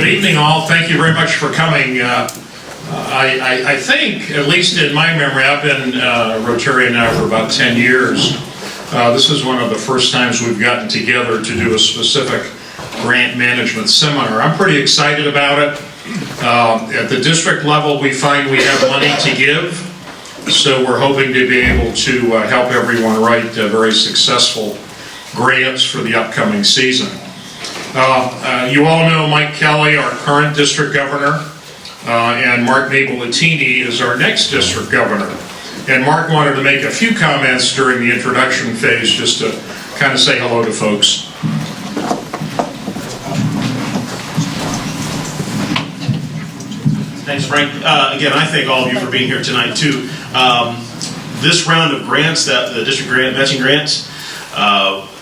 Good evening, all. Thank you very much for coming. I think, at least in my memory, I've been Rotarian now for about 10 years. This is one of the first times we've gotten together to do a specific grant management seminar. I'm pretty excited about it. At the district level, we find we have money to give, so we're hoping to be able to help everyone write very successful grants for the upcoming season. You all know Mike Kelly, our current district governor, and Mark Napolitini is our next district governor. And Mark wanted to make a few comments during the introduction phase just to kind of say hello to folks. Thanks, Frank. Again, I thank all of you for being here tonight, too. This round of grants, the district matching grants,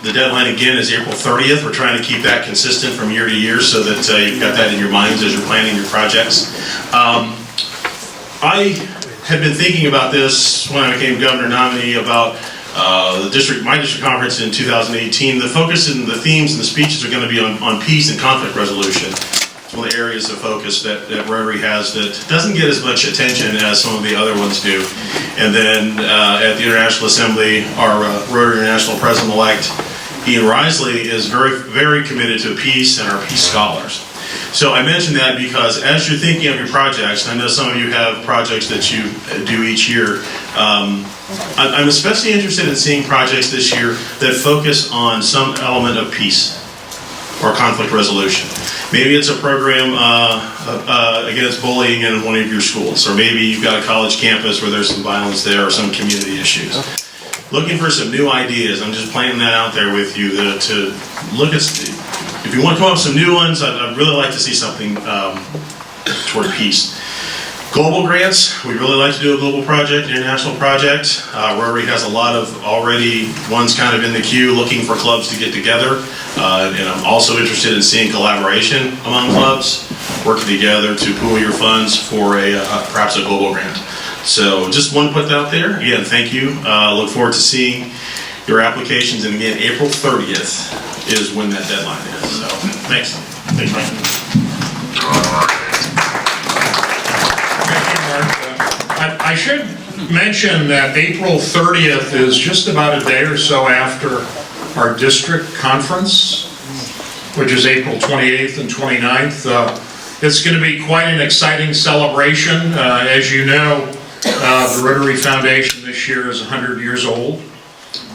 the deadline again is April 30th. We're trying to keep that consistent from year to year so that you've got that in your minds as you're planning your projects. I had been thinking about this when I became governor nominee about my district conference in 2018. The focus and the themes and the speeches are going to be on peace and conflict resolution. It's one of the areas of focus that Rotary has that doesn't get as much attention as some of the other ones do. And then at the International Assembly, our Rotary International President-elect, Ian Risley, is very, very committed to peace and our peace scholars. So I mention that because as you're thinking of your projects, and I know some of you have projects that you do each year, I'm especially interested in seeing projects this year that focus on some element of peace or conflict resolution. Maybe it's a program against bullying in one of your schools, or maybe you've got a college campus where there's some violence there or some community issues. Looking for some new ideas. I'm just planting that out there with you to look at. If you want to come up with some new ones, I'd really like to see something toward peace. Global grants, we really like to do a global project, international project. Rotary has a lot of already ones kind of in the queue looking for clubs to get together. And I'm also interested in seeing collaboration among clubs, working together to pool your funds for perhaps a global grant. So just want to put that out there. Again, thank you. Look forward to seeing your applications. And again, April 30th is when that deadline is. So thanks. Thanks, Frank. I should mention that April 30th is just about a day or so after our district conference, which is April 28th and 29th. It's going to be quite an exciting celebration. As you know, the Rotary Foundation this year is 100 years old,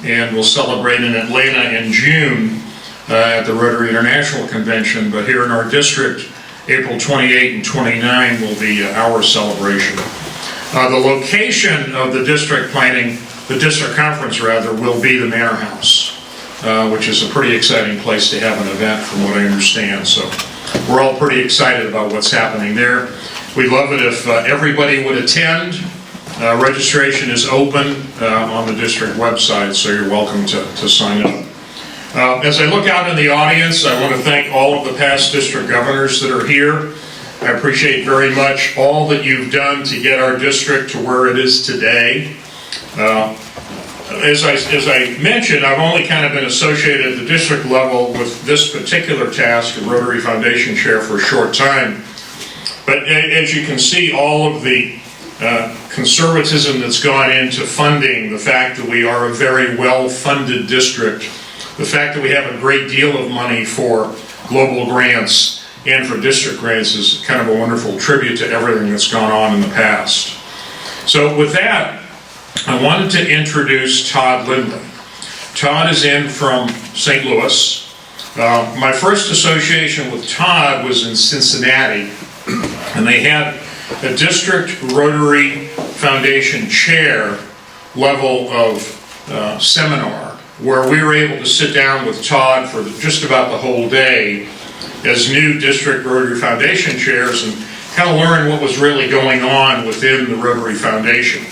and we'll celebrate in Atlanta in June at the Rotary International Convention. But here in our district, April 28 and 29 will be our celebration. The location of the district conference rather, will be the Manor House, which is a pretty exciting place to have an event from what I understand. So we're all pretty excited about what's happening there. We'd love it if everybody would attend. Registration is open on the district website, so you're welcome to sign up. As I look out in the audience, I want to thank all of the past district governors that are here. I appreciate very much all that you've done to get our district to where it is today. As I mentioned, I've only kind of been associated at the district level with this particular task of Rotary Foundation Chair for a short time. But as you can see, all of the conservatism that's gone into funding, the fact that we are a very well-funded district, the fact that we have a great deal of money for global grants and for district grants is kind of a wonderful tribute to everything that's gone on in the past. So with that, I wanted to introduce Todd Lindley. Todd is in from St. Louis. My first association with Todd was in Cincinnati, and they had a district Rotary Foundation chair level of seminar where we were able to sit down with Todd for just about the whole day as new district Rotary Foundation chairs and kind of learn what was really going on within the Rotary Foundation.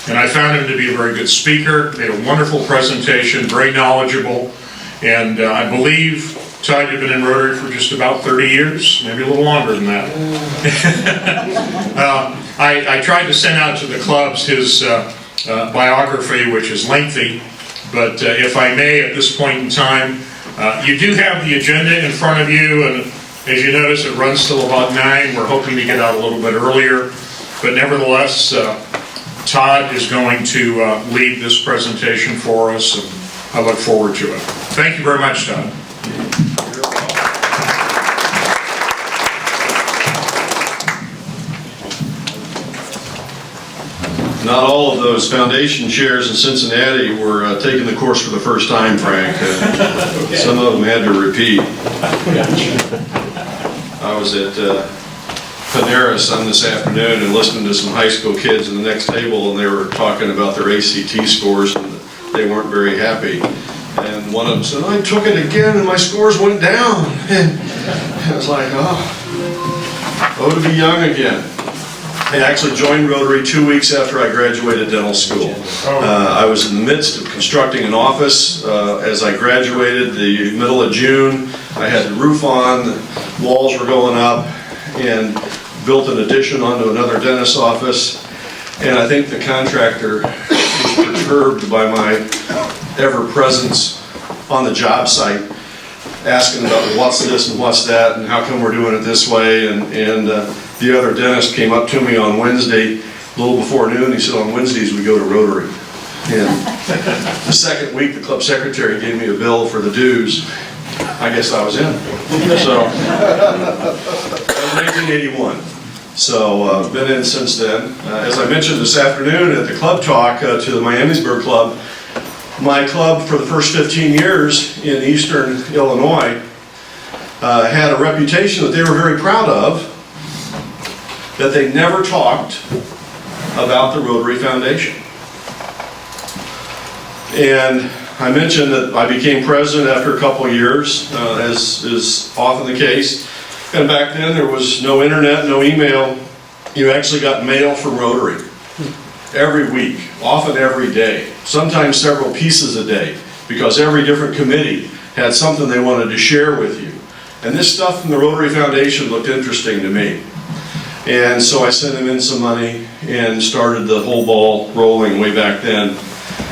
And I found him to be a very good speaker, made a wonderful presentation, very knowledgeable, and I believe Todd, you've been in Rotary for just about 30 years, maybe a little longer than that. I tried to send out to the clubs his biography, which is lengthy, but if I may, at this point in time, you do have the agenda in front of you, and As you notice, it runs till about 9. We're hoping to get out a little bit earlier, but nevertheless, Todd is going to lead this presentation for us, and I look forward to it. Thank you very much, Todd. Not all of those foundation chairs in Cincinnati were taking the course for the first time, Frank. Some of them had to repeat. I was at Paneras on this afternoon and listening to some high school kids in the next table, and they were talking about their ACT scores, and they weren't very happy. And one of them said, I took it again and my scores went down. And I was like, oh, to be young again. I actually joined Rotary 2 weeks after I graduated dental school. I was in the midst of constructing an office as I graduated. The middle of June, I had the roof on, the walls were going up, and built an addition onto another dentist's office. And I think the contractor was perturbed by my ever-presence on the job site, asking about what's this and what's that and how come we're doing it this way. And the other dentist came up to me on Wednesday, a little before noon. He said, on Wednesdays we go to Rotary. And the second week, the club secretary gave me a bill for the dues. I guess I was in. So, that was 1981. So, been in since then. As I mentioned this afternoon at the club talk to the Miamisburg Club, my club for the first 15 years in eastern Illinois had a reputation that they were very proud of, that they never talked about the Rotary Foundation. And I mentioned that I became president after a couple of years, as is often the case. And back then there was no internet, no email. You actually got mail from Rotary every week, often every day, sometimes several pieces a day, because every different committee had something they wanted to share with you. And this stuff from the Rotary Foundation looked interesting to me. And so I sent him in some money and started the whole ball rolling way back then.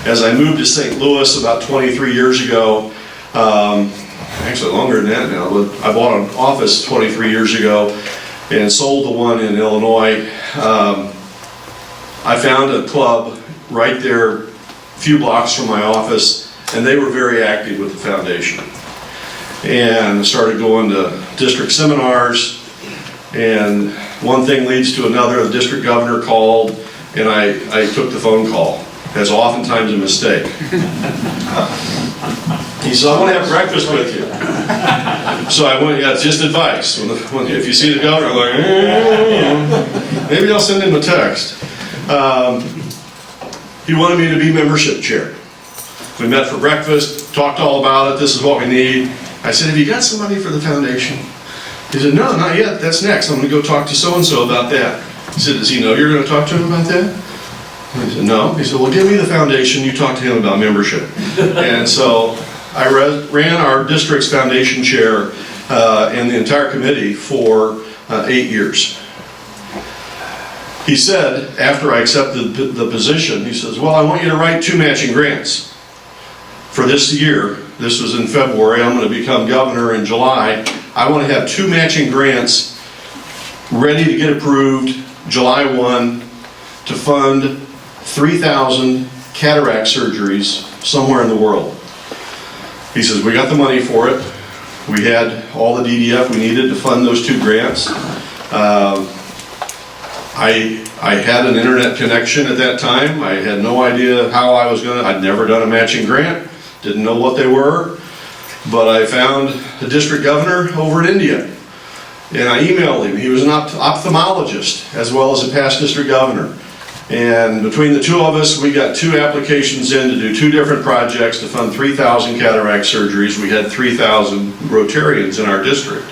As I moved to St. Louis about 23 years ago, actually longer than that now, but I bought an office 23 years ago and sold the one in Illinois. I found a club right there, a few blocks from my office, and they were very active with the foundation. And started going to district seminars, and one thing leads to another. The district governor called, and I took the phone call. That's oftentimes a mistake. He said, I want to have breakfast with you. So I went, yeah, it's just advice. If you see the governor, like, maybe I'll send him a text. He wanted me to be membership chair. We met for breakfast, talked all about it, this is what we need. I said, have you got somebody for the foundation? He said, no, not yet, that's next. I'm going to go talk to so-and-so about that. He said, does he know you're going to talk to him about that? He said, no. He said, well, give me the foundation, you talk to him about membership. And so I ran our district's foundation chair and the entire committee for 8 years. He said, after I accepted the position, he says, well, I want you to write 2 matching grants for this year. This was in February. I'm going to become governor in July. I want to have 2 matching grants ready to get approved July 1 to fund 3,000 cataract surgeries somewhere in the world. He says, we got the money for it. We had all the DDF we needed to fund those 2 grants. I had an internet connection at that time. I had no idea how I was going to, I'd never done a matching grant, didn't know what they were, but I found the district governor over in India. And I emailed him. He was an ophthalmologist as well as a past district governor. And between the 2 of us, we got 2 applications in to do 2 different projects to fund 3,000 cataract surgeries. We had 3,000 Rotarians in our district.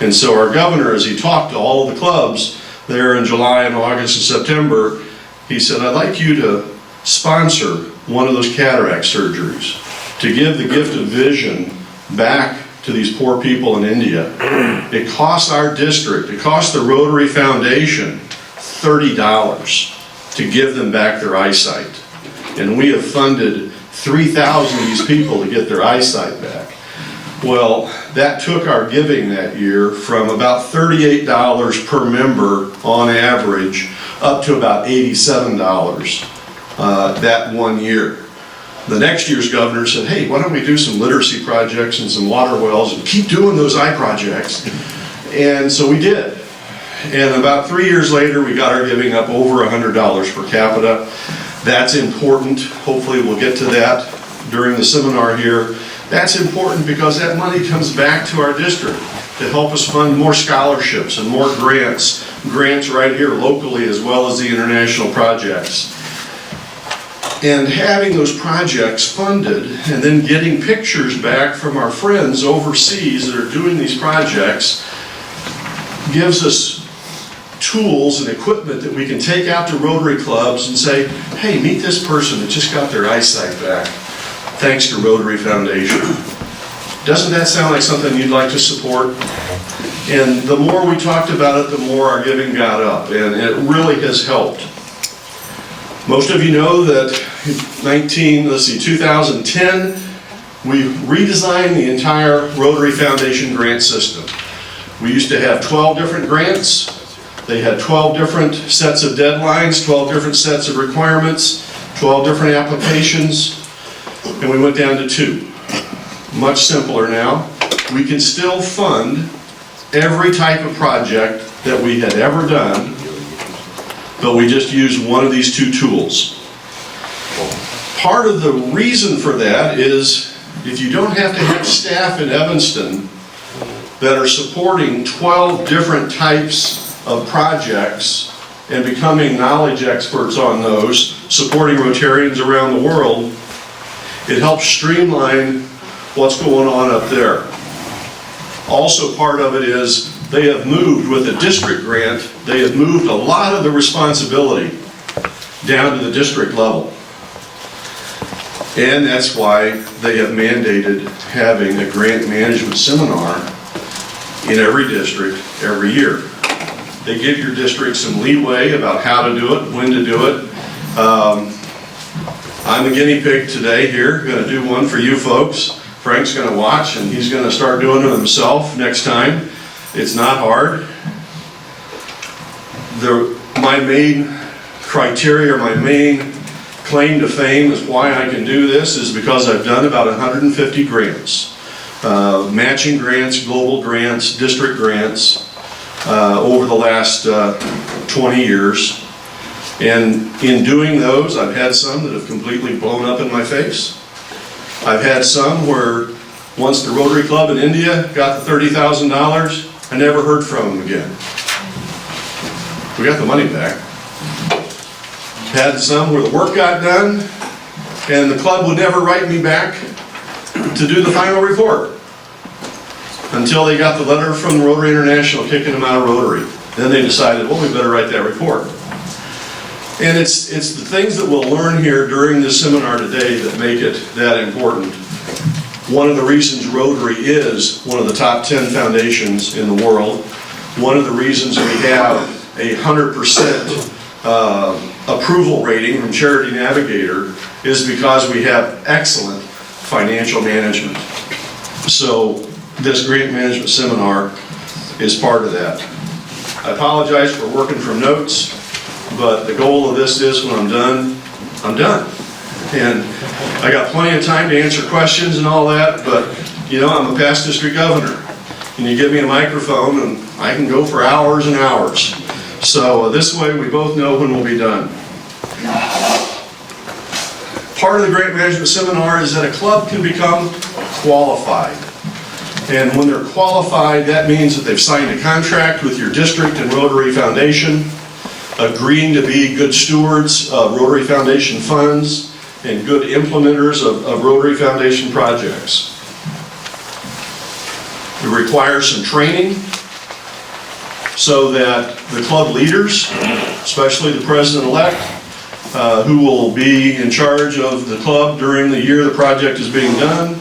And so our governor, as he talked to all of the clubs there in July and August and September, he said, I'd like you to sponsor one of those cataract surgeries to give the gift of vision back to these poor people in India. It cost our district, it cost the Rotary Foundation $30 to give them back their eyesight. And we have funded 3,000 of these people to get their eyesight back. Well, That took our giving that year from about $38 per member on average up to about $87 that one year. The next year's governor said, hey, why don't we do some literacy projects and some water wells and keep doing those eye projects? And so we did. And about 3 years later, we got our giving up over $100 per capita. That's important. Hopefully we'll get to that during the seminar here. That's important because that money comes back to our district to help us fund more scholarships and more grants right here locally as well as the international projects. And having those projects funded and then getting pictures back from our friends overseas that are doing these projects gives us tools and equipment that we can take out to Rotary clubs and say, hey, meet this person that just got their eyesight back thanks to Rotary Foundation. Doesn't that sound like something you'd like to support? And the more we talked about it, the more our giving got up, and it really has helped. Most of you know that in 2010, we redesigned the entire Rotary Foundation grant system. We used to have 12 different grants. They had 12 different sets of deadlines, 12 different sets of requirements, 12 different applications, and we went down to 2. Much simpler now. We can still fund every type of project that we had ever done, but we just use one of these 2 tools. Part of the reason for that is if you don't have to have staff in Evanston that are supporting 12 different types of projects and becoming knowledge experts on those, supporting Rotarians around the world, it helps streamline what's going on up there. Also, part of it is they have moved with the district grant, they have moved a lot of the responsibility down to the district level. And that's why they have mandated having a grant management seminar in every district every year. They give your district some leeway about how to do it, when to do it. I'm the guinea pig today here, going to do one for you folks. Frank's going to watch and he's going to start doing it himself next time. It's not hard. My main criteria, or my main claim to fame is why I can do this is because I've done about 150 grants. Matching grants, global grants, district grants over the last 20 years. And in doing those, I've had some that have completely blown up in my face. I've had some where once the Rotary Club in India got the $30,000, I never heard from them again. We got the money back. Had some where the work got done and the club would never write me back to do the final report until they got the letter from Rotary International kicking them out of Rotary. Then they decided, well, we better write that report. And it's the things that we'll learn here during this seminar today that make it that important. One of the reasons Rotary is one of the top 10 foundations in the world, one of the reasons we have a 100% approval rating from Charity Navigator is because we have excellent financial management. So this grant management seminar is part of that. I apologize for working from notes, but the goal of this is when I'm done, I'm done. And I got plenty of time to answer questions and all that, but you know, I'm a past district governor. And you give me a microphone and I can go for hours and hours. So this way we both know when we'll be done. Part of the grant management seminar is that a club can become qualified. And when they're qualified, that means that they've signed a contract with your district and Rotary Foundation, agreeing to be good stewards of Rotary Foundation funds and good implementers of Rotary Foundation projects. It requires some training so that the club leaders, especially the president-elect, who will be in charge of the club during the year the project is being done,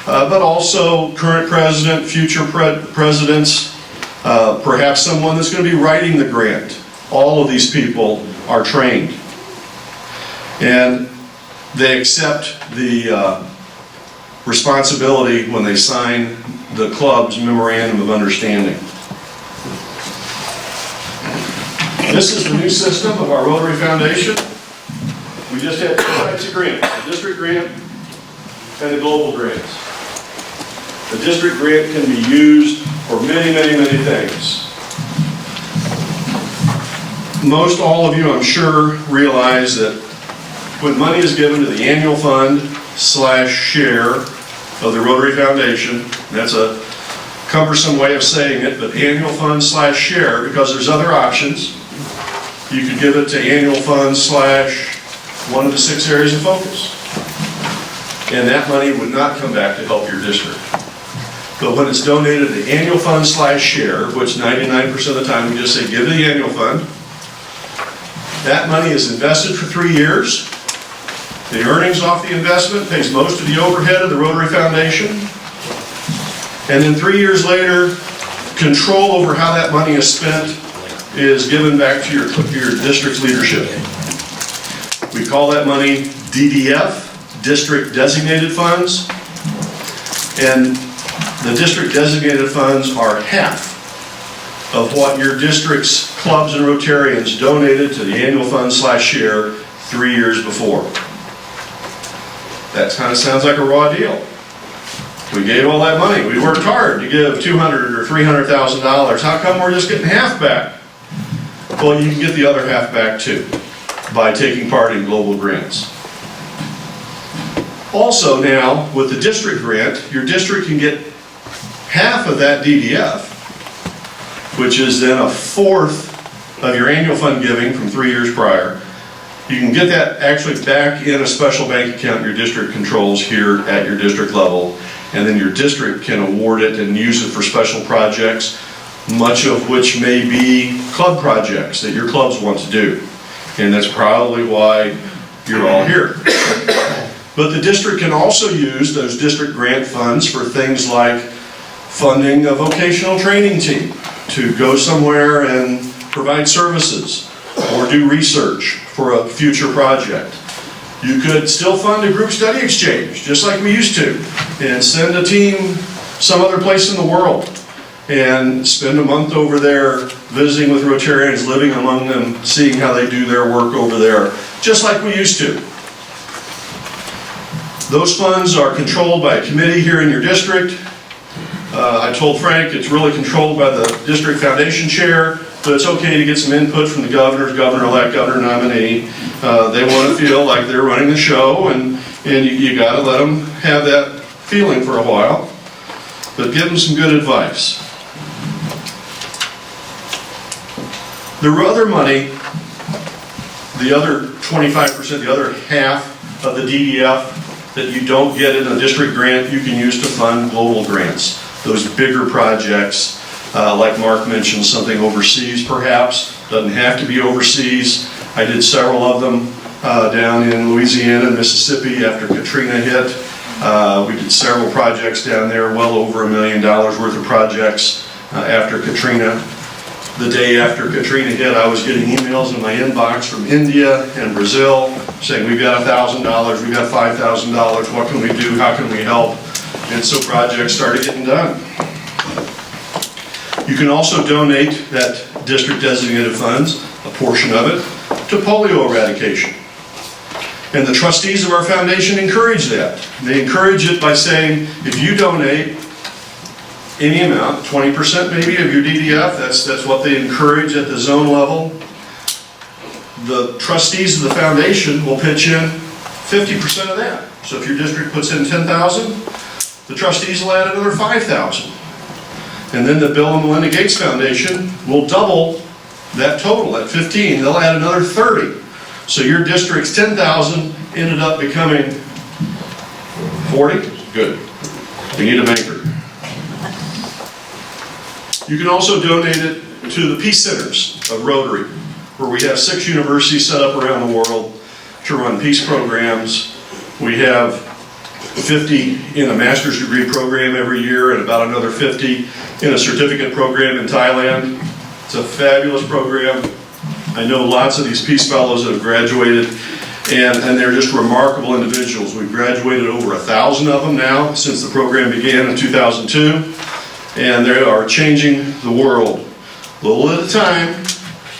but also current president, future presidents, perhaps someone that's going to be writing the grant. All of these people are trained. And they accept the responsibility when they sign the club's memorandum of understanding. This is the new system of our Rotary Foundation. We just had two types of grants, the district grant and the global grants. The district grant can be used for many, many, many things. Most all of you, I'm sure, realize that when money is given to the annual fund / share of the Rotary Foundation, that's a cumbersome way of saying it, but annual fund / share, because there's other options. You could give it to annual fund / one of the 6 areas of focus. And that money would not come back to help your district. But when it's donated to annual fund / share, which 99% of the time we just say give to the annual fund, that money is invested for 3 years. The earnings off the investment pays most of the overhead of the Rotary Foundation. And then 3 years later, control over how that money is spent is given back to your district's leadership. We call that money DDF, District Designated Funds. And the district designated funds are half of what your district's clubs and Rotarians donated to the annual fund / share 3 years before. That kind of sounds like a raw deal. We gave all that money. We worked hard to give $200,000 or $300,000. How come we're just getting half back? Well, you can get the other half back too by taking part in global grants. Also now, with the district grant, your district can get half of that DDF, which is then 1/4 of your annual fund giving from 3 years prior. You can get that actually back in a special bank account your district controls here at your district level, and then your district can award it and use it for special projects, much of which may be club projects that your clubs want to do. And that's probably why you're all here. But the district can also use those district grant funds for things like funding a vocational training team to go somewhere and provide services or do research for a future project. You could still fund a group study exchange, just like we used to, and send a team some other place in the world and spend a month over there visiting with Rotarians, living among them, seeing how they do their work over there, just like we used to. Those funds are controlled by a committee here in your district. I told Frank it's really controlled by the district foundation chair, but it's okay to get some input from the governor-elect, governor nominee. They want to feel like they're running the show, and you got to let them have that feeling for a while, but give them some good advice. The other money, the other 25%, the other half of the DDF that you don't get in a district grant, you can use to fund global grants. Those bigger projects, like Mark mentioned, something overseas perhaps, doesn't have to be overseas. I did several of them down in Louisiana and Mississippi after Katrina hit. We did several projects down there, well over $1 million worth of projects after Katrina. The day after Katrina hit, I was getting emails in my inbox from India and Brazil saying, we've got $1,000, we've got $5,000, what can we do, how can we help? And so projects started getting done. You can also donate that district designated funds, a portion of it, to polio eradication. And the trustees of our foundation encourage that. They encourage it by saying, if you donate any amount, 20% maybe of your DDF, that's what they encourage at the zone level, the trustees of the foundation will pitch in 50% of that. So if your district puts in $10,000, the trustees will add another $5,000. And then the Bill and Melinda Gates Foundation will double that total at 15. They'll add another 30. So your district's 10,000 ended up becoming 40? Good. We need a banker. You can also donate it to the Peace Centers of Rotary, where we have 6 universities set up around the world to run peace programs. We have 50 in a master's degree program every year and about another 50 in a certificate program in Thailand. It's a fabulous program. I know lots of these peace fellows that have graduated, and they're just remarkable individuals. We've graduated over 1,000 of them now since the program began in 2002, and they are changing the world a little at a time,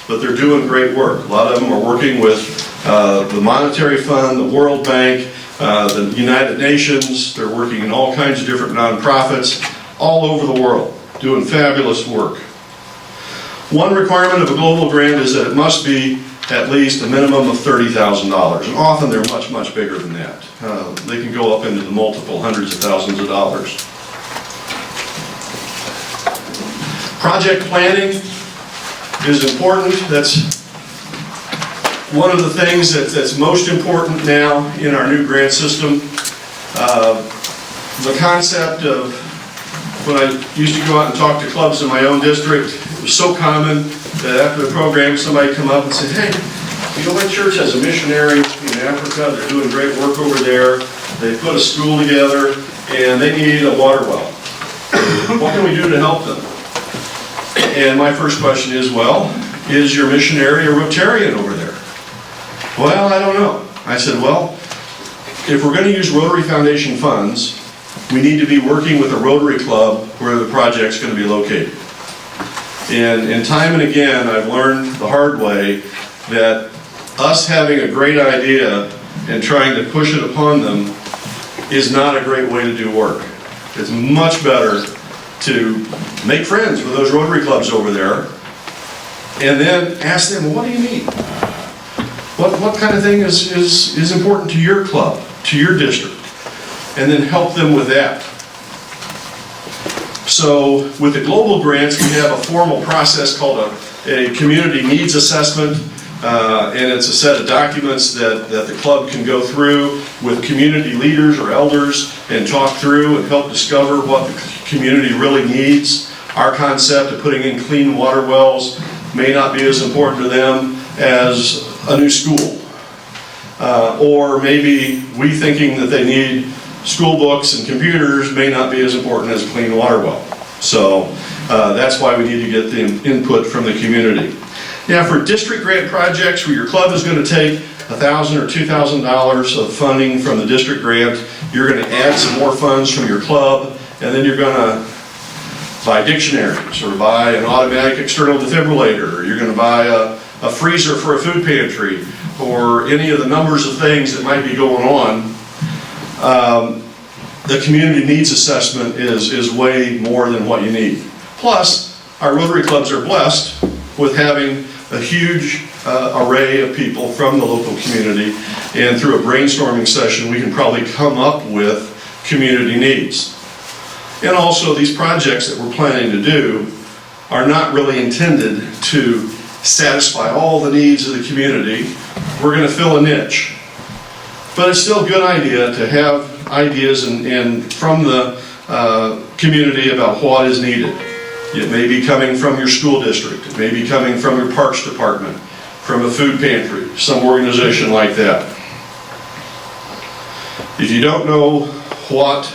but they're doing great work. A lot of them are working with the Monetary Fund, the World Bank, the United Nations. They're working in all kinds of different nonprofits all over the world, doing fabulous work. One requirement of a global grant is that it must be at least a minimum of $30,000, and often they're much, much bigger than that. They can go up into the multiple hundreds of thousands of dollars. Project planning is important. That's one of the things that's most important now in our new grant system. The concept of, when I used to go out and talk to clubs in my own district, it was so common that after the program somebody come up and say, hey, you know, my church has a missionary in Africa, they're doing great work over there, they put a school together and they need a water well. What can we do to help them? And my first question is, well, is your missionary a Rotarian over there? Well, I don't know. I said, well, if we're going to use Rotary Foundation funds, we need to be working with a Rotary Club where the project's going to be located. And time and again, I've learned the hard way that us having a great idea and trying to push it upon them is not a great way to do work. It's much better to make friends with those Rotary clubs over there and then ask them, well, what do you need? What kind of thing is important to your club, to your district? And then help them with that. So with the global grants, we have a formal process called a community needs assessment, and it's a set of documents that the club can go through with community leaders or elders and talk through and help discover what the community really needs. Our concept of putting in clean water wells may not be as important to them as a new school. Or maybe we thinking that they need school books and computers may not be as important as a clean water well. So that's why we need to get the input from the community. Now for district grant projects where your club is going to take $1,000 or $2,000 of funding from the district grant, you're going to add some more funds from your club, and then you're going to buy dictionaries or buy an automatic external defibrillator, or you're going to buy a freezer for a food pantry, or any of the numbers of things that might be going on. The community needs assessment is way more than what you need. Plus, our Rotary clubs are blessed with having a huge array of people from the local community, and through a brainstorming session we can probably come up with community needs. And also these projects that we're planning to do are not really intended to satisfy all the needs of the community. We're going to fill a niche. But it's still a good idea to have ideas and from the community about what is needed. It may be coming from your school district, it may be coming from your parks department, from a food pantry, some organization like that. If you don't know what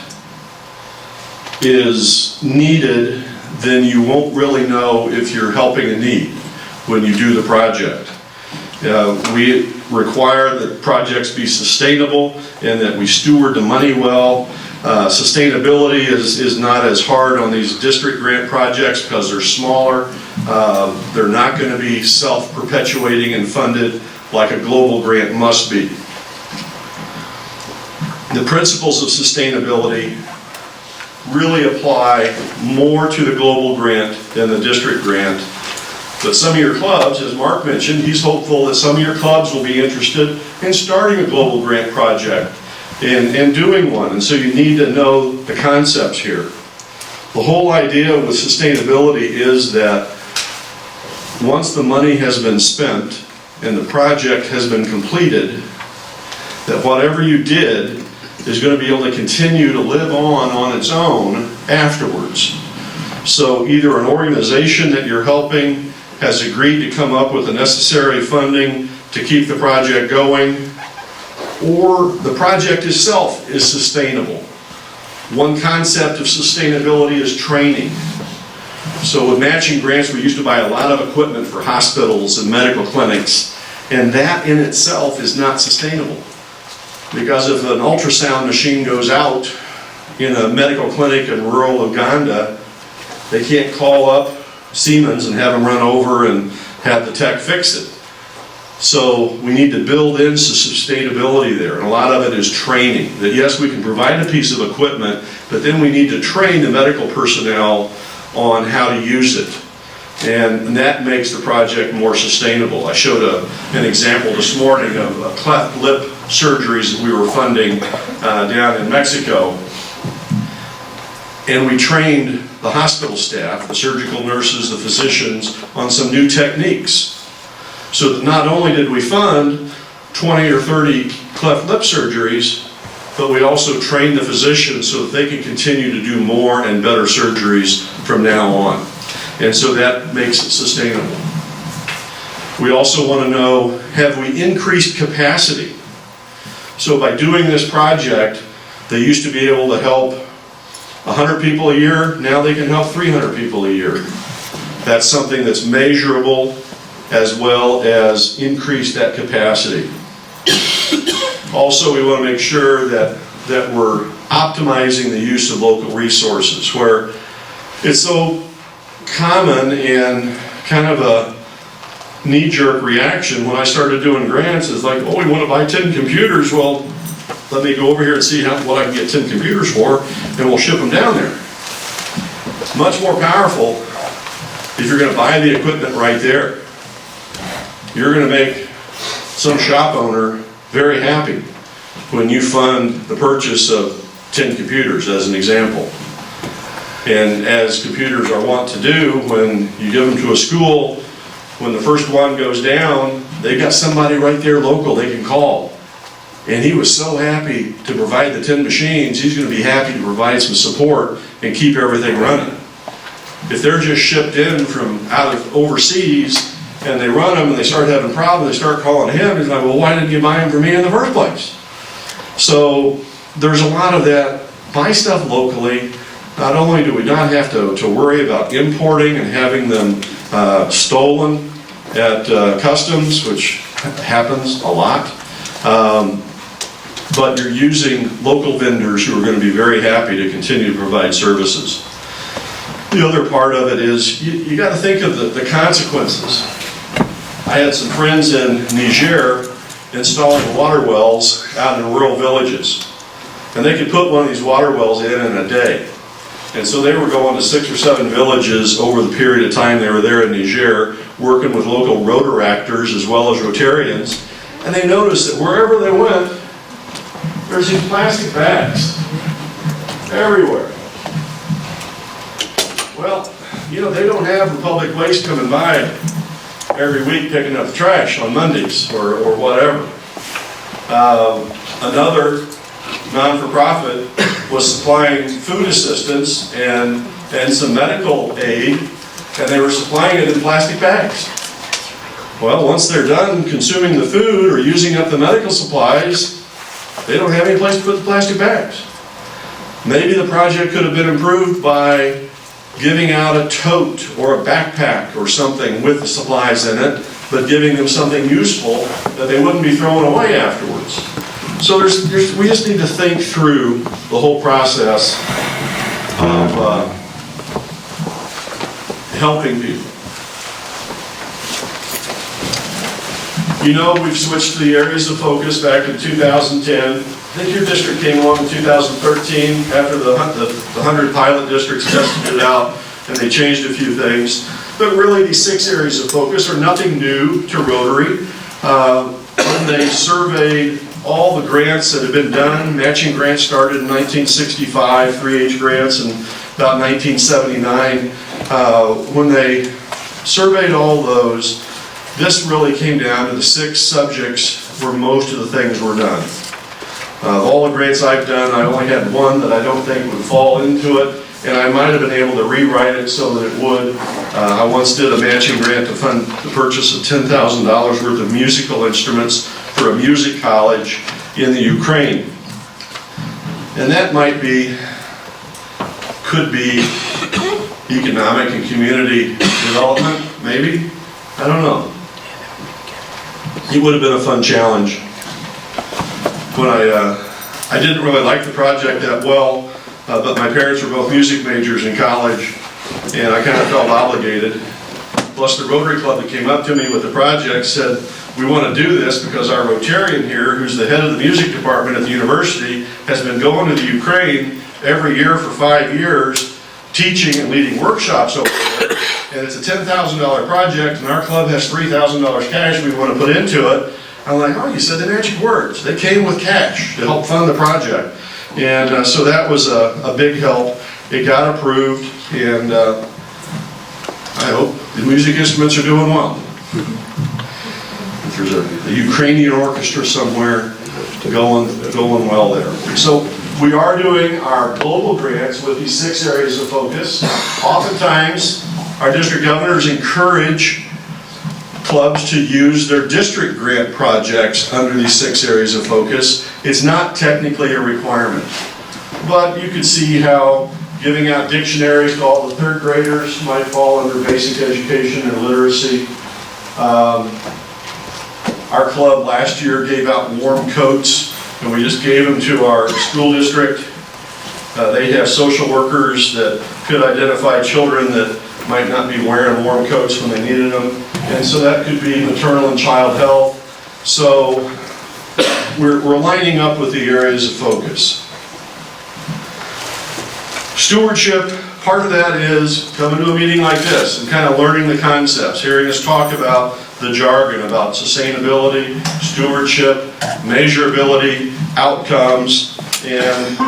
is needed, then you won't really know if you're helping a need when you do the project. We require that projects be sustainable and that we steward the money well. Sustainability is not as hard on these district grant projects because they're smaller. They're not going to be self-perpetuating and funded like a global grant must be. The principles of sustainability really apply more to the global grant than the district grant. But some of your clubs, as Mark mentioned, he's hopeful that some of your clubs will be interested in starting a global grant project and doing one. And so you need to know the concepts here. The whole idea with sustainability is that once the money has been spent and the project has been completed, that whatever you did is going to be able to continue to live on its own afterwards. So either an organization that you're helping has agreed to come up with the necessary funding to keep the project going, or the project itself is sustainable. One concept of sustainability is training. So with matching grants, we used to buy a lot of equipment for hospitals and medical clinics, And that in itself is not sustainable. Because if an ultrasound machine goes out in a medical clinic in rural Uganda, they can't call up Siemens and have them run over and have the tech fix it. So we need to build in some sustainability there, and a lot of it is training. That yes, we can provide a piece of equipment, but then we need to train the medical personnel on how to use it. And that makes the project more sustainable. I showed an example this morning of cleft lip surgeries that we were funding down in Mexico. And we trained the hospital staff, the surgical nurses, the physicians, on some new techniques. So that not only did we fund 20 or 30 cleft lip surgeries, but we also trained the physicians so that they can continue to do more and better surgeries from now on. And so that makes it sustainable. We also want to know, have we increased capacity? So by doing this project, they used to be able to help 100 people a year, now they can help 300 people a year. That's something that's measurable, as well as increase that capacity. Also, we want to make sure that we're optimizing the use of local resources, where it's so common and kind of a knee-jerk reaction when I started doing grants is like, oh, we want to buy 10 computers. Well, let me go over here and see what I can get 10 computers for, and we'll ship them down there. Much more powerful if you're going to buy the equipment right there. You're going to make some shop owner very happy when you fund the purchase of 10 computers, as an example. And as computers are wont to do, when you give them to a school, when the first one goes down, they've got somebody right there local they can call. And he was so happy to provide the 10 machines, he's going to be happy to provide some support and keep everything running. If they're just shipped in from out of overseas, and they run them and they start having problems, they start calling him, he's like, well, why didn't you buy them for me in the first place? So there's a lot of that. Buy stuff locally. Not only do we not have to worry about importing and having them stolen at customs, which happens a lot, but you're using local vendors who are going to be very happy to continue to provide services. The other part of it is you got to think of the consequences. I had some friends in Niger installing water wells out in rural villages. And they could put one of these water wells in a day. And so they were going to 6 or 7 villages over the period of time they were there in Niger, working with local Rotaractors as well as Rotarians. And they noticed that wherever they went, there's these plastic bags everywhere. Well, you know, they don't have Republic Waste coming by every week picking up the trash on Mondays or whatever. Another non-for-profit was supplying food assistance and some medical aid, and they were supplying it in plastic bags. Well, once they're done consuming the food or using up the medical supplies, they don't have any place to put the plastic bags. Maybe the project could have been improved by giving out a tote or a backpack or something with the supplies in it, but giving them something useful that they wouldn't be throwing away afterwards. So we just need to think through the whole process of helping people. You know, we've switched to the areas of focus back in 2010. I think your district came along in 2013 after the 100 pilot districts tested it out, and they changed a few things. But really, these 6 areas of focus are nothing new to Rotary. When they surveyed all the grants that have been done, matching grants started in 1965, 3H grants in about 1979. When they surveyed all those, this really came down to the 6 subjects where most of the things were done. All the grants I've done, I only had one that I don't think would fall into it, and I might have been able to rewrite it so that it would. I once did a matching grant to fund the purchase of $10,000 worth of musical instruments for a music college in the Ukraine. And that could be economic and community development, maybe? I don't know. it would have been a fun challenge. When I didn't really like the project that well, but my parents were both music majors in college, and I kind of felt obligated. Plus, the Rotary Club that came up to me with the project said, we want to do this because our Rotarian here, who's the head of the music department at the university, has been going to the Ukraine every year for 5 years, teaching and leading workshops over there. And it's a $10,000 project, and our club has $3,000 cash we want to put into it. I'm like, oh, you said the magic words. They came with cash to help fund the project. And so that was a big help. It got approved, and I hope the music instruments are doing well. If there's a Ukrainian orchestra somewhere going well there. So we are doing our global grants with these 6 areas of focus. Oftentimes, our district governors encourage clubs to use their district grant projects under these 6 areas of focus. It's not technically a requirement, but you can see how giving out dictionaries to all the 3rd graders might fall under basic education and literacy. Our club last year gave out warm coats, and we just gave them to our school district. They have social workers that could identify children that might not be wearing warm coats when they needed them. And so that could be maternal and child health. So we're lining up with the areas of focus. Stewardship, part of that is coming to a meeting like this and kind of learning the concepts, hearing us talk about the jargon about sustainability, stewardship, measurability, outcomes, and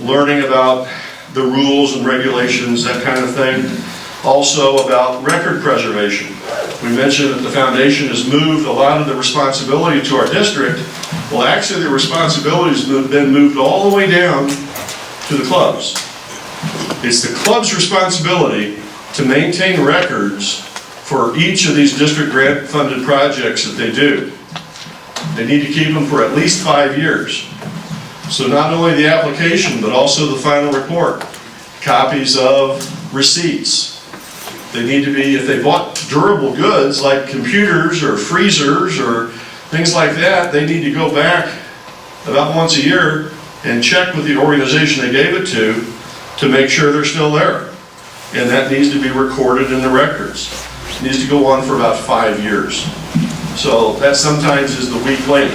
learning about the rules and regulations, that kind of thing. Also about record preservation. We mentioned that the foundation has moved a lot of the responsibility to our district. Well, actually the responsibility has been moved all the way down to the clubs. It's the club's responsibility to maintain records for each of these district grant funded projects that they do. They need to keep them for at least 5 years. So not only the application, but also the final report. Copies of receipts. They need to be, if they bought durable goods like computers or freezers or things like that, they need to go back about once a year and check with the organization they gave it to make sure they're still there. And that needs to be recorded in the records. It needs to go on for about 5 years. So that sometimes is the weak link.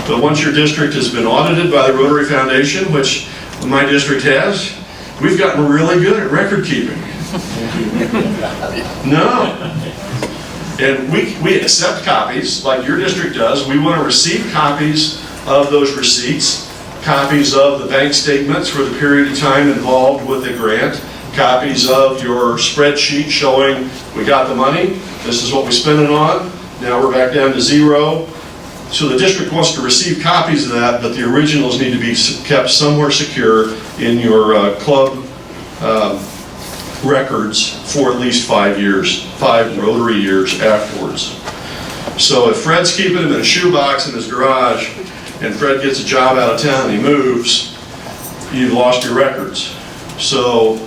But once your district has been audited by the Rotary Foundation, which my district has, we've gotten really good at record keeping. No. And we accept copies, like your district does. We want to receive copies of those receipts, copies of the bank statements for the period of time involved with the grant, copies of your spreadsheet showing we got the money, this is what we spent it on, now we're back down to 0. So the district wants to receive copies of that, but the originals need to be kept somewhere secure in your club records for at least 5 years, 5 Rotary years afterwards. So if Fred's keeping them in a shoebox in his garage, and Fred gets a job out of town and he moves, you've lost your records. So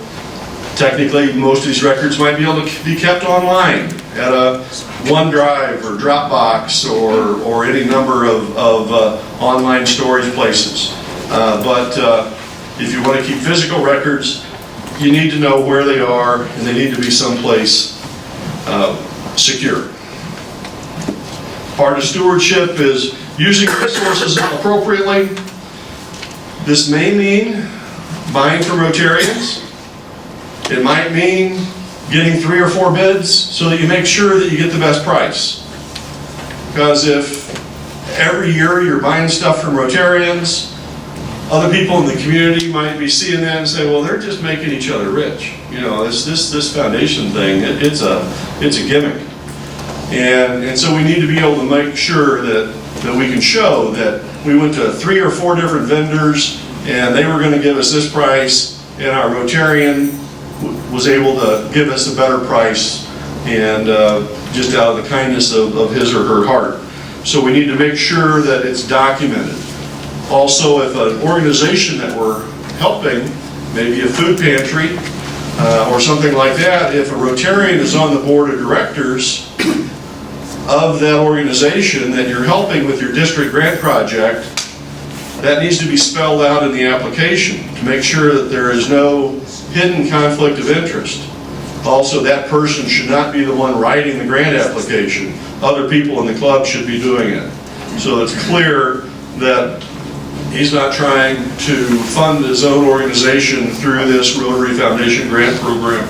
technically, most of these records might be able to be kept online at a OneDrive or Dropbox or any number of online storage places. But if you want to keep physical records, you need to know where they are, and they need to be someplace secure. Part of stewardship is using resources appropriately. This may mean buying from Rotarians. It might mean getting 3 or 4 bids so that you make sure that you get the best price. Because if every year you're buying stuff from Rotarians, other people in the community might be seeing that and say, well, they're just making each other rich. You know, this foundation thing, it's a gimmick. And so we need to be able to make sure that we can show that we went to 3 or 4 different vendors and they were going to give us this price, and our Rotarian was able to give us a better price, and just out of the kindness of his or her heart. So we need to make sure that it's documented. Also, if an organization that we're helping, maybe a food pantry or something like that, if a Rotarian is on the board of directors, of that organization that you're helping with your district grant project, that needs to be spelled out in the application to make sure that there is no hidden conflict of interest. Also, that person should not be the one writing the grant application. Other people in the club should be doing it. So it's clear that he's not trying to fund his own organization through this Rotary Foundation grant program.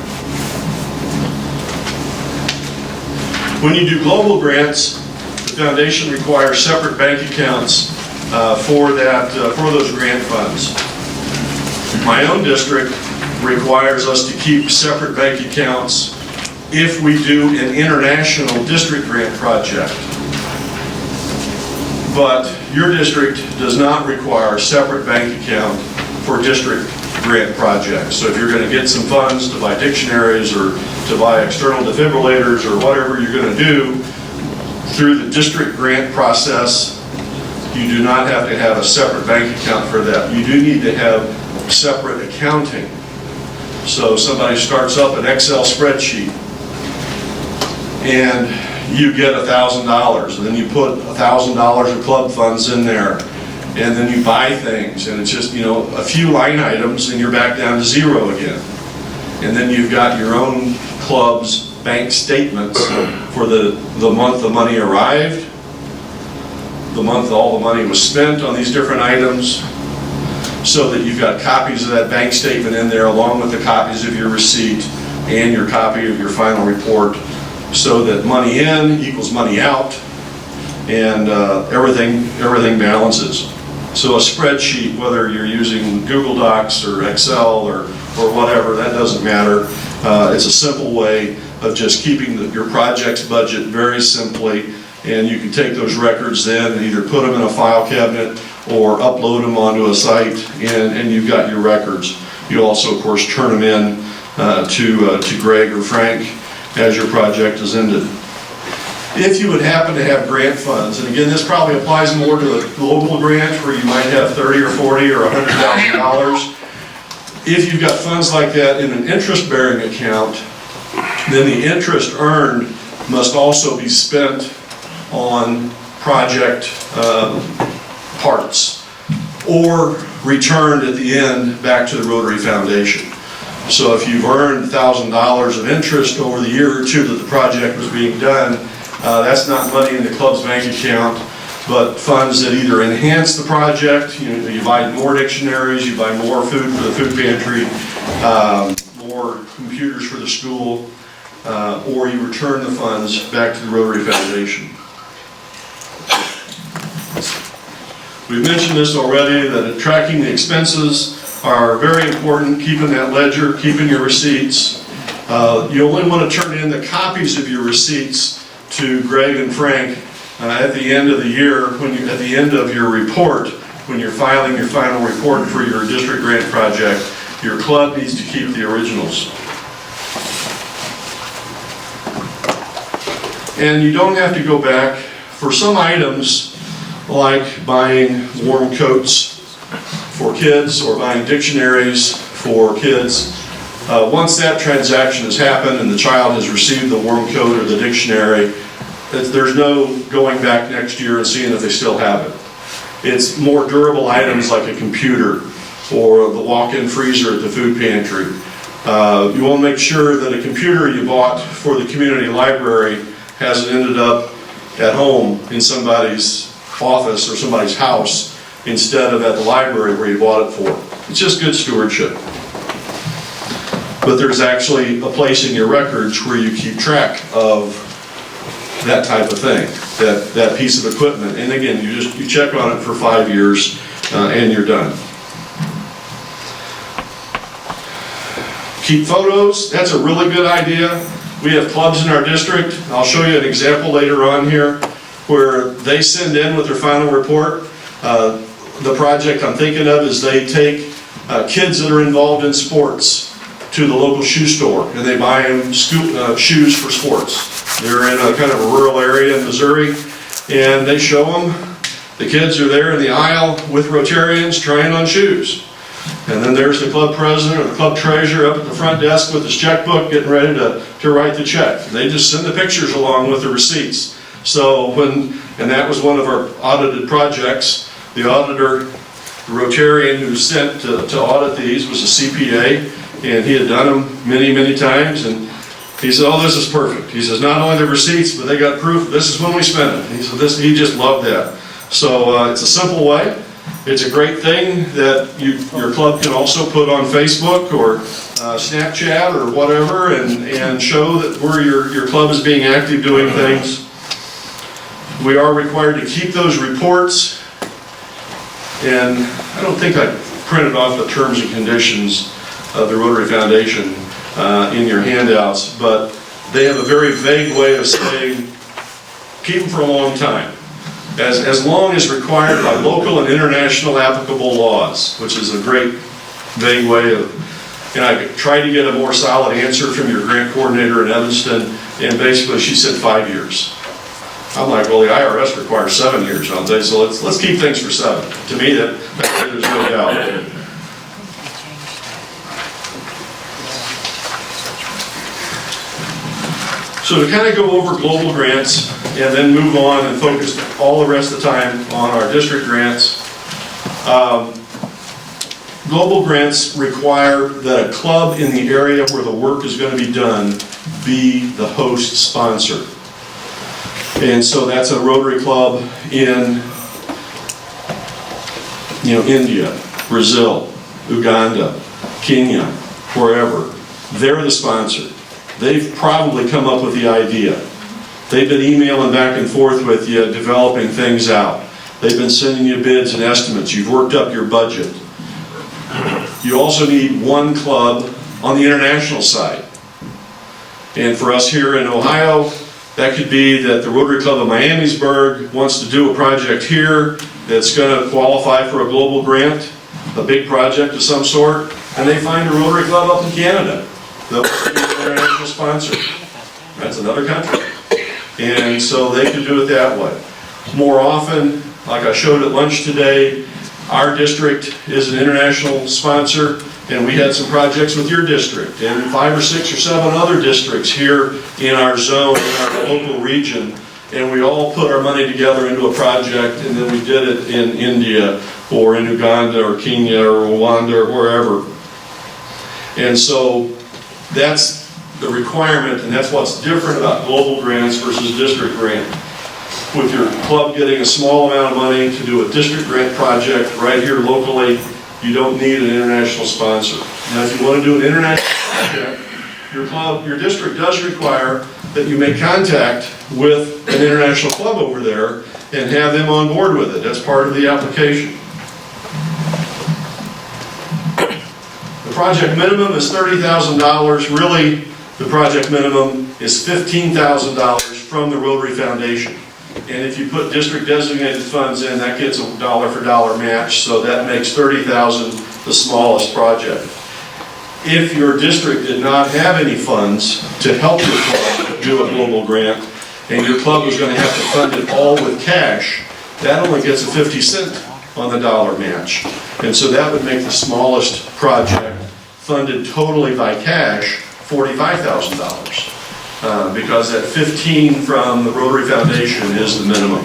When you do global grants, the foundation requires separate bank accounts for those grant funds. My own district requires us to keep separate bank accounts if we do an international district grant project. But your district does not require a separate bank account for district grant projects. So if you're going to get some funds to buy dictionaries or to buy external defibrillators or whatever you're going to do through the district grant process, you do not have to have a separate bank account for that. You do need to have separate accounting. So somebody starts up an Excel spreadsheet and you get $1,000, and then you put $1,000 of club funds in there, and then you buy things, and it's just, a few line items, and you're back down to zero again. And then you've got your own club's bank statements for the month the money arrived, the month all the money was spent on these different items, so that you've got copies of that bank statement in there along with the copies of your receipt and your copy of your final report, so that money in equals money out, and everything balances. So a spreadsheet, whether you're using Google Docs or Excel or whatever, that doesn't matter. It's a simple way of just keeping your project's budget very simply, and you can take those records then and either put them in a file cabinet or upload them onto a site, and you've got your records. You also, of course, turn them in to Greg or Frank as your project is ended. If you would happen to have grant funds, and again, this probably applies more to a global grant where you might have $30 or $40 or $100,000. If you've got funds like that in an interest-bearing account, then the interest earned must also be spent on project parts or returned at the end back to the Rotary Foundation. So if you've earned $1,000 of interest over the year or two that the project was being done, that's not money in the club's bank account, but funds that either enhance the project. You buy more dictionaries, you buy more food for the food pantry, more computers for the school, or you return the funds back to the Rotary Foundation. We've mentioned this already, that tracking the expenses are very important, keeping that ledger, keeping your receipts. You only want to turn in the copies of your receipts to Greg and Frank at the end of the year, at the end of your report, when you're filing your final report for your district grant project. Your club needs to keep the originals. And you don't have to go back for some items like buying warm coats for kids or buying dictionaries for kids. Once that transaction has happened and the child has received the warm coat or the dictionary, there's no going back next year and seeing if they still have it. It's more durable items like a computer or the walk-in freezer at the food pantry. You want to make sure that a computer you bought for the community library hasn't ended up at home in somebody's office or somebody's house instead of at the library where you bought it for. It's just good stewardship. But there's actually a place in your records where you keep track of that type of thing, that piece of equipment. And again, you check on it for 5 years and you're done. Keep photos. That's a really good idea. We have clubs in our district. I'll show you an example later on here where they send in with their final report. The project I'm thinking of is they take kids that are involved in sports to the local shoe store and they buy them shoes for sports. They're in a kind of a rural area in Missouri, and they show them. The kids are there in the aisle with Rotarians trying on shoes. And then there's the club president or the club treasurer up at the front desk with his checkbook getting ready to write the check. They just send the pictures along with the receipts. So and that was one of our audited projects. The auditor, the Rotarian who sent to audit these was a CPA, and he had done them many, many times, and he said, oh, this is perfect. He says, not only the receipts, but they got proof, this is when we spent it. He said, he just loved that. So it's a simple way. It's a great thing that your club can also put on Facebook or Snapchat or whatever, and show that where your club is being active doing things. We are required to keep those reports, and I don't think I printed off the terms and conditions of the Rotary Foundation in your handouts, but they have a very vague way of saying, keep them for a long time. As long as required by local and international applicable laws, which is a great vague way of, and I tried to get a more solid answer from your grant coordinator in Evanston, and basically she said 5 years. I'm like, well, the IRS requires 7 years, don't they? So let's keep things for 7. To me, there's no doubt. So to kind of go over global grants and then move on and focus all the rest of the time on our district grants. Global grants require that a club in the area where the work is going to be done be the host sponsor. And so that's a Rotary club in India, Brazil, Uganda, Kenya, wherever. They're the sponsor. They've probably come up with the idea. They've been emailing back and forth with you, developing things out. They've been sending you bids and estimates. You've worked up your budget. You also need one club on the international side. And for us here in Ohio, that could be that the Rotary Club of Miamisburg wants to do a project here that's going to qualify for a global grant, a big project of some sort, and they find a Rotary Club up in Canada. They'll be an international sponsor. That's another country. And so they can do it that way. More often, like I showed at lunch today, our district is an international sponsor, and we had some projects with your district, and 5 or 6 or 7 other districts here in our zone, in our local region, and we all put our money together into a project, and then we did it in India, or in Uganda, or Kenya, or Rwanda, or wherever. And so that's the requirement, and that's what's different about global grants versus district grant. With your club getting a small amount of money to do a district grant project right here locally, you don't need an international sponsor. Now, if you want to do an international project, your district does require that you make contact with an international club over there and have them on board with it. That's part of the application. The project minimum is $30,000. Really, the project minimum is $15,000 from the Rotary Foundation. And if you put district designated funds in, that gets a dollar for dollar match, so that makes $30,000 the smallest project. If your district did not have any funds to help your club do a global grant, and your club was going to have to fund it all with cash, that only gets a 50-cent on the dollar match. And so that would make the smallest project funded totally by cash $45,000. Because that 15 from the Rotary Foundation is the minimum.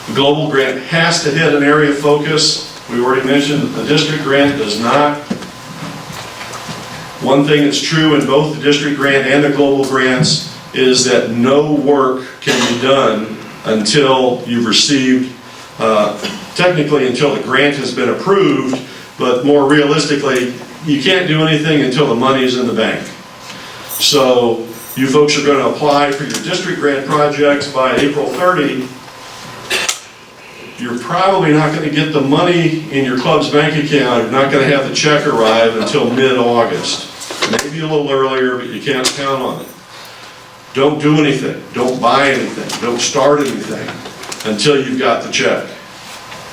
The global grant has to hit an area of focus. We already mentioned that the district grant does not. One thing that's true in both the district grant and the global grants is that no work can be done until you've received, technically until the grant has been approved, but more realistically, you can't do anything until the money is in the bank. So you folks are going to apply for your district grant projects by April 30. You're probably not going to get the money in your club's bank account. You're not going to have the check arrive until mid-August. Maybe a little earlier, but you can't count on it. Don't do anything. Don't buy anything. Don't start anything until you've got the check.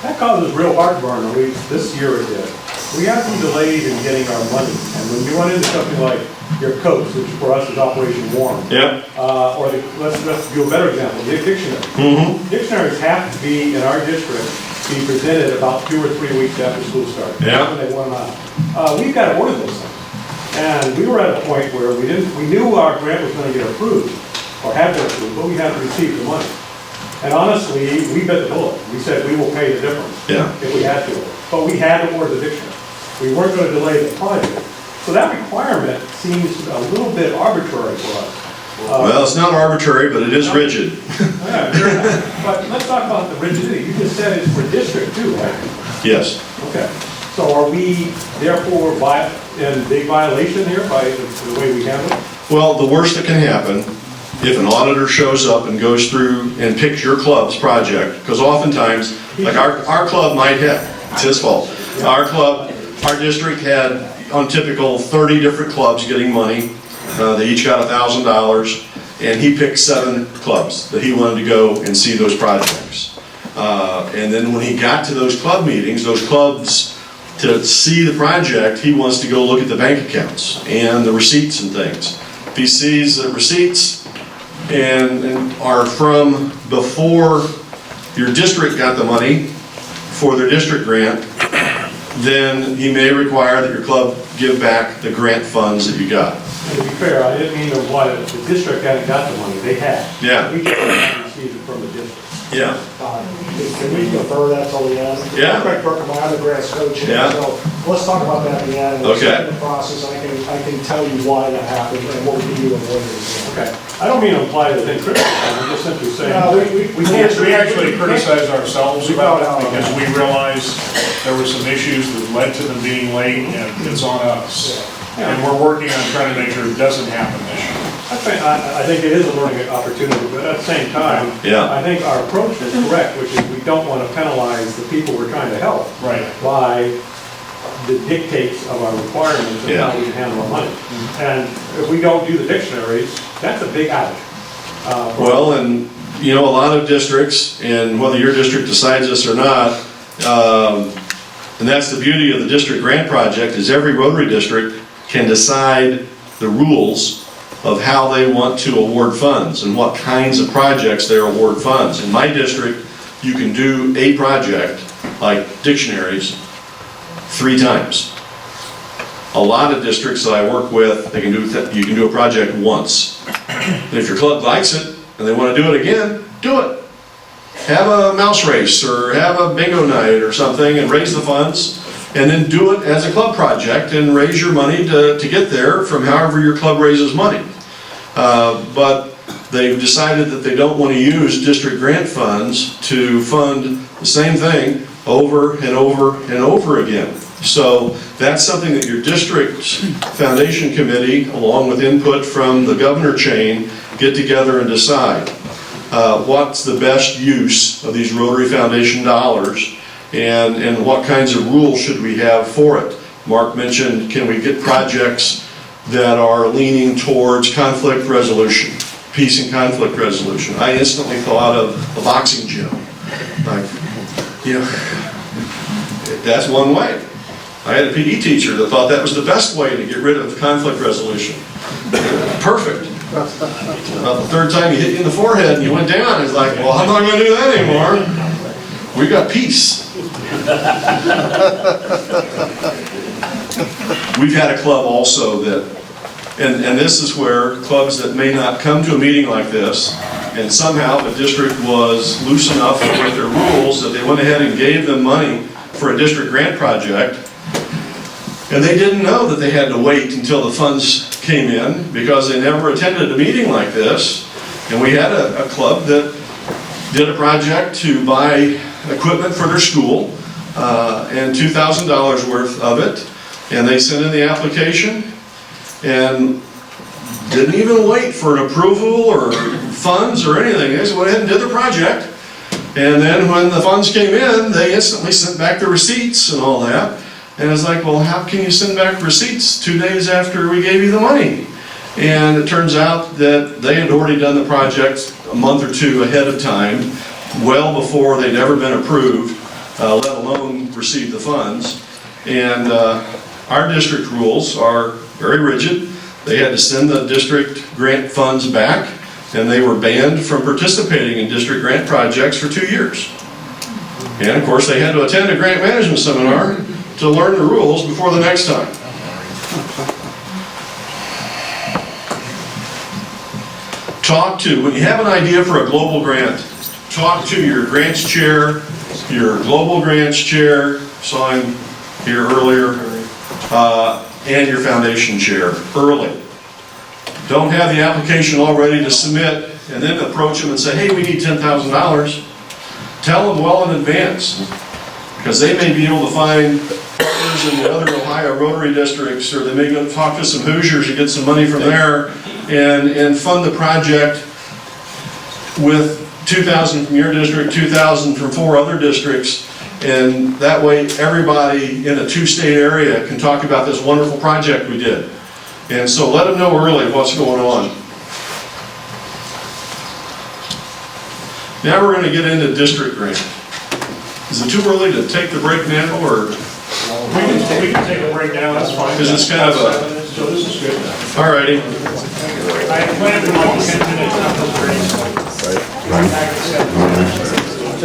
That causes real heartburn. This year it did. We had some delays in getting our money. And when you run into something like your coach, which for us is Operation Warm. Yep. Or let's do a better example, the dictionary. Mm-hmm. Dictionaries have to be, in our district, be presented about 2 or 3 weeks after school starts. Yeah. That's when they want them out. We've got to order those things. And we were at a point where we knew our grant was going to get approved, or have been approved, but we haven't received the money. And honestly, we bit the bullet. We said we will pay the difference Yeah. if we had to. But we had to order the dictionary. We weren't going to delay the project. So that requirement seems a little bit arbitrary for us. Well, it's not arbitrary, but it is rigid. Yeah, fair enough. But let's talk about the rigidity. You just said it's for district too, right? Yes. Okay. So are we therefore in big violation here by the way we handle it? Well, the worst that can happen, if an auditor shows up and goes through and picks your club's project, because oftentimes, like our club might have, it's his fault. Our club, our district had, on typical, 30 different clubs getting money. They each got $1,000, and he picked 7 clubs that he wanted to go and see those projects. And then when he got to those club meetings, those clubs, to see the project, he wants to go look at the bank accounts and the receipts and things. If he sees the receipts and are from before your district got the money for their district grant, then he may require that your club give back the grant funds that you got. And to be fair, I didn't mean to imply that the district hadn't got the money. They had. Yeah. We just hadn't received it from the district. Yeah. Can we defer that till the end? Yeah. I'm Craig Burke, I'm the grants coach, Yeah. so let's talk about that at the end. Okay. In the process, I can tell you why that happened and what we can do to avoid it. Okay. I don't mean to imply that they criticize. I'm just simply saying. No, we can't. We actually criticized ourselves We about found it out. because we realized there were some issues that led to them being late, and it's on us. And we're working on trying to make sure it doesn't happen this year. I think it is a learning opportunity, but at the same time, Yeah. I think our approach is correct, which is we don't want to penalize the people we're trying to help Right. by the dictates of our requirements and Yeah. how we can handle our money. And if we don't do the dictionaries, that's a big outage. Well, and, you know, a lot of districts, and whether your district decides this or not, and that's the beauty of the district grant project, is every Rotary district can decide the rules of how they want to award funds and what kinds of projects they award funds. In my district, you can do a project, like dictionaries, 3 times. A lot of districts that I work with, you can do a project once. And if your club likes it and they want to do it again, do it. Have a mouse race or have a bingo night or something and raise the funds, and then do it as a club project and raise your money to get there from however your club raises money. But they've decided that they don't want to use district grant funds to fund the same thing over and over and over again. So that's something that your district foundation committee, along with input from the governor chain, get together and decide what's the best use of these Rotary Foundation dollars and what kinds of rules should we have for it. Mark mentioned, can we get projects that are leaning towards conflict resolution, peace and conflict resolution. I instantly thought of a boxing gym. Like, you know, that's one way. I had a PE teacher that thought that was the best way to get rid of conflict resolution. Perfect. About the 3rd time he hit you in the forehead and you went down, it's like, well, I'm not going to do that anymore. We got peace. We've had a club also that, and this is where clubs that may not come to a meeting like this, and somehow the district was loose enough with their rules that they went ahead and gave them money for a district grant project, and they didn't know that they had to wait until the funds came in because they never attended a meeting like this. And we had a club that did a project to buy equipment for their school, and $2,000 worth of it, and they sent in the application and didn't even wait for an approval or funds or anything. They just went ahead and did the project, and then when the funds came in, they instantly sent back the receipts and all that. And it's like, well, how can you send back receipts 2 days after we gave you the money? And it turns out that they had already done the project a month or 2 ahead of time, well before they'd ever been approved, let alone received the funds. And our district rules are very rigid. They had to send the district grant funds back, and they were banned from participating in district grant projects for 2 years. And of course, they had to attend a grant management seminar to learn the rules before the next time. when you have an idea for a global grant, talk to your grants chair, your global grants chair, saw him here earlier, and your foundation chair early. Don't have the application all ready to submit and then approach them and say, hey, we need $10,000. Tell them well in advance, because they may be able to find partners in the other Ohio Rotary districts, or they may go talk to some Hoosiers and get some money from there and fund the project with 2,000 from your district, 2,000 from 4 other districts, and that way everybody in a 2-state area can talk about this wonderful project we did. And so let them know early what's going on. Now we're going to get into district grant. Is it too early to take the break now, or? We can take a break now, that's fine. Because it's kind of a, So this is good now. all righty. I had planned for like 10 minutes, not this break.